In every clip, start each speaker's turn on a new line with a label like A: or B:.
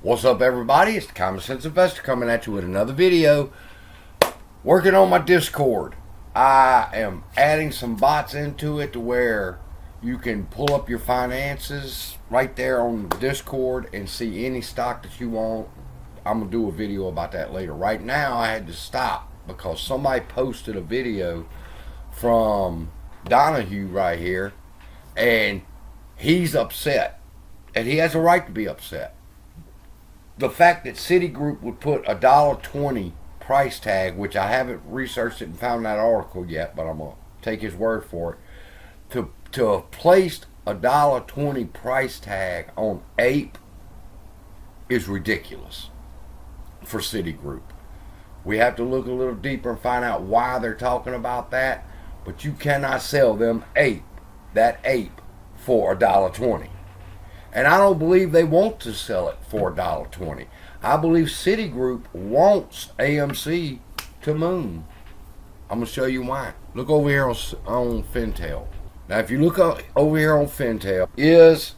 A: What's up, everybody? It's the Common Sense Investor coming at you with another video. Working on my Discord. I am adding some bots into it to where you can pull up your finances right there on the Discord and see any stock that you want. I'm going to do a video about that later. Right now, I had to stop because somebody posted a video from Donahue right here, and he's upset. And he has a right to be upset. The fact that Citigroup would put a $1.20 price tag, which I haven't researched it and found that article yet, but I'm going to take his word for it, to have placed a $1.20 price tag on APE is ridiculous for Citigroup. We have to look a little deeper and find out why they're talking about that, but you cannot sell them that APE for a $1.20. And I don't believe they want to sell it for $1.20. I believe Citigroup wants AMC to moon. I'm going to show you why. Look over here on Fintel. Now, if you look over here on Fintel, is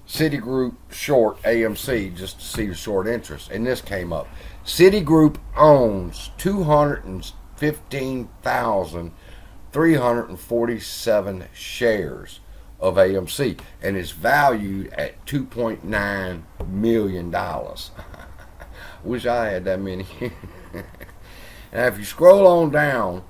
A: Citigroup short AMC, just to see the short interest? And this came up. Citigroup owns 215,347 shares of AMC, and it's valued at $2.9 million. Wish I had that many. Now, if you scroll on down,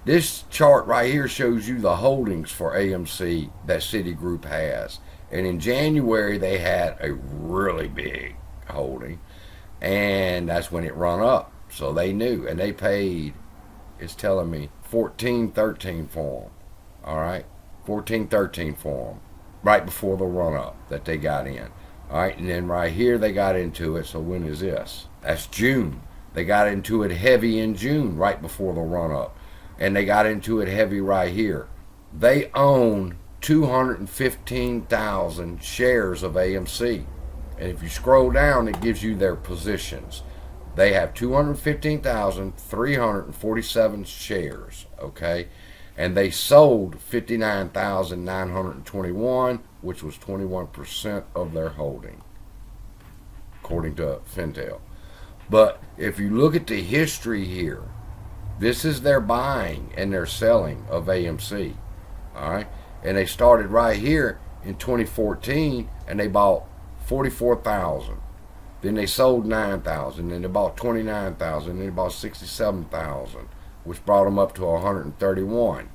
A: this chart right here shows you the holdings for AMC that Citigroup has. And in January, they had a really big holding, and that's when it run up. So they knew, and they paid, it's telling me, $14.13 for them. All right? $14.13 for them right before the run up that they got in. All right, and then right here they got into it. So when is this? That's June. They got into it heavy in June, right before the run up, and they got into it heavy right here. They own 215,000 shares of AMC, and if you scroll down, it gives you their positions. They have 215,347 shares. Okay. And they sold 59,921, which was 21% of their holding, according to Fintel. But if you look at the history here, this is their buying and their selling of AMC. All right, and they started right here in 2014, and they bought 44,000. Then they sold 9,000. Then they bought 29,000. Then they bought 67,000. Which brought them up to 131.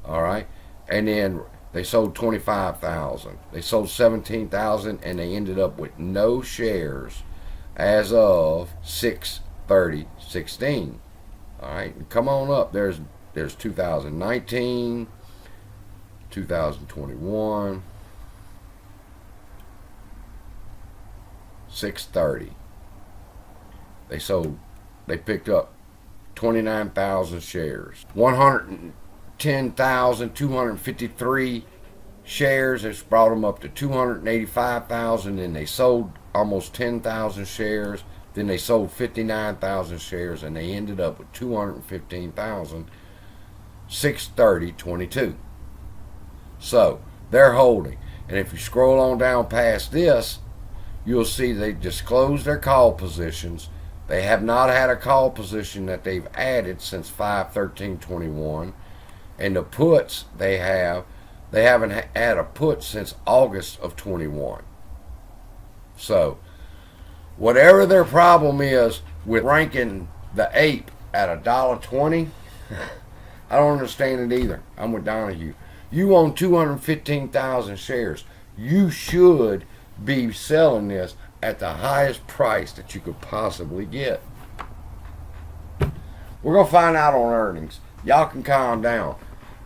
A: All right, and then they sold 25,000. They sold 17,000, and they ended up with no shares as of 6/30/16. All right, and come on up. There's 2019, 2021, 6/30. They picked up 29,000 shares. 110,253 shares. It's brought them up to 285,000. Then they sold almost 10,000 shares. Then they sold 59,000 shares, and they ended up with 215,000. 6/30/22. So they're holding. And if you scroll on down past this, you'll see they disclosed their call positions. They have not had a call position that they've added since 5/13/21, and the puts they haven't had a put since August of 21. So whatever their problem is with ranking the APE at $1.20, I don't understand it either. I'm with Donahue. You own 215,000 shares. You should be selling this at the highest price that you could possibly get. We're going to find out on earnings. Y'all can calm down.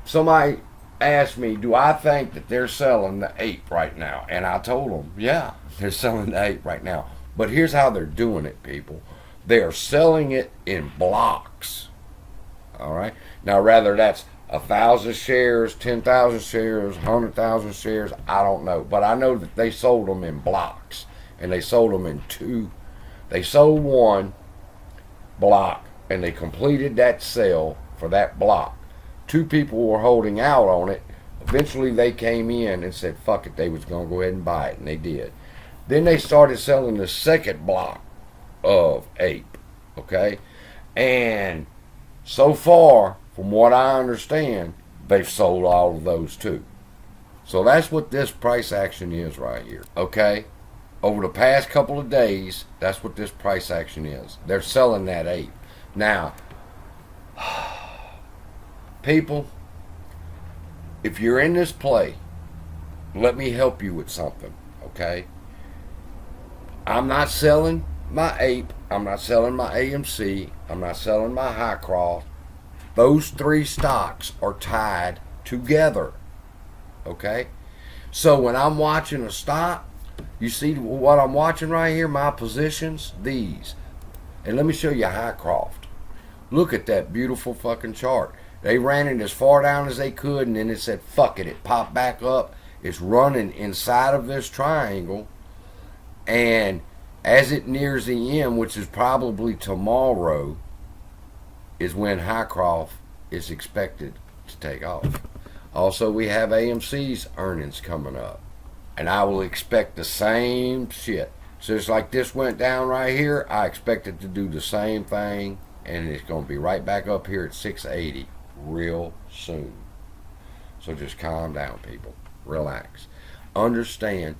A: Somebody asked me, do I think that they're selling the APE right now? And I told them, yeah, they're selling the APE right now. But here's how they're doing it, people. They are selling it in blocks. All right? Now, whether that's 1,000 shares, 10,000 shares, 100,000 shares, I don't know. But I know that they sold them in blocks. And they sold them in two. They sold one block, and they completed that sale for that block. Two people were holding out on it. Eventually, they came in and said, fuck it, they was going to go ahead and buy it, and they did. Then they started selling the second block of Ape, okay? And so far, from what I understand, they've sold all of those too. So that's what this price action is right here, okay? Over the past couple of days, that's what this price action is. They're selling that Ape. Now, people, if you're in this play, let me help you with something, okay? I'm not selling my Ape. I'm not selling my AMC. I'm not selling my Highcroft. Those three stocks are tied together, okay? So when I'm watching a stock, you see what I'm watching right here, my positions, these. And let me show you Highcroft. Look at that beautiful fucking chart. They ran it as far down as they could, and then it said, fuck it. It popped back up. It's running inside of this triangle. And as it nears the end, which is probably tomorrow, is when Highcroft is expected to take off. Also, we have AMC's earnings coming up. And I will expect the same shit. So just like this went down right here, I expect it to do the same thing. And it's going to be right back up here at 680 real soon. So just calm down, people. Relax. Understand.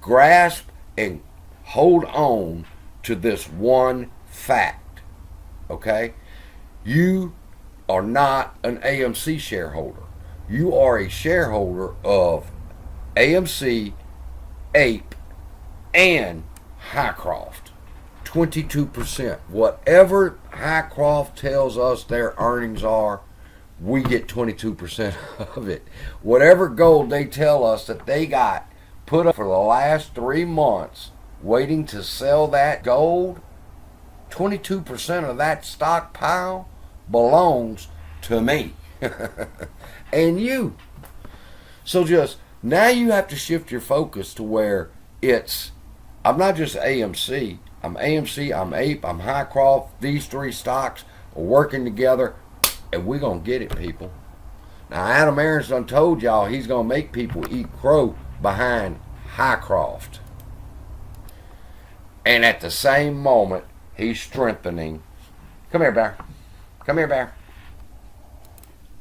A: Grasp and hold on to this one fact. Okay? You are not an AMC shareholder. You are a shareholder of AMC, Ape, and Highcroft. 22%. Whatever Highcroft tells us their earnings are, we get 22% of it. Whatever gold they tell us that they got put up for the last 3 months waiting to sell that gold, 22% of that stockpile belongs to me and you. So just now you have to shift your focus to where it's, I'm not just AMC, I'm AMC, I'm Ape, I'm Highcroft. These three stocks are working together, and we're going to get it, people. Now, Adam Aarons done told y'all he's going to make people eat crow behind Highcroft. And at the same moment, he's strengthening. Come here, Bear. Come here, Bear.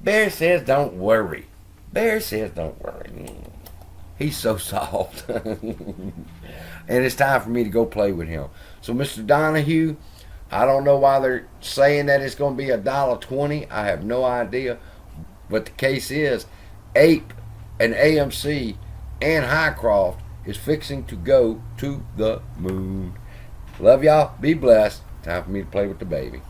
A: Bear says don't worry. Bear says don't worry. He's so soft. And it's time for me to go play with him. So, Mr. Donahue, I don't know why they're saying that it's going to be $1.20. I have no idea. But the case is, Ape and AMC and Highcroft is fixing to go to the moon. Love y'all. Be blessed. Time for me to play with the baby.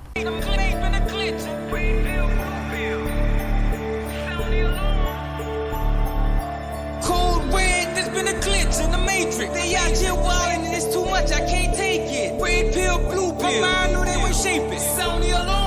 B: In the matrix, they out here wildin' and it's too much, I can't take it. Red pill, blue pill, my mind knew they would shape it. Sound the alarm.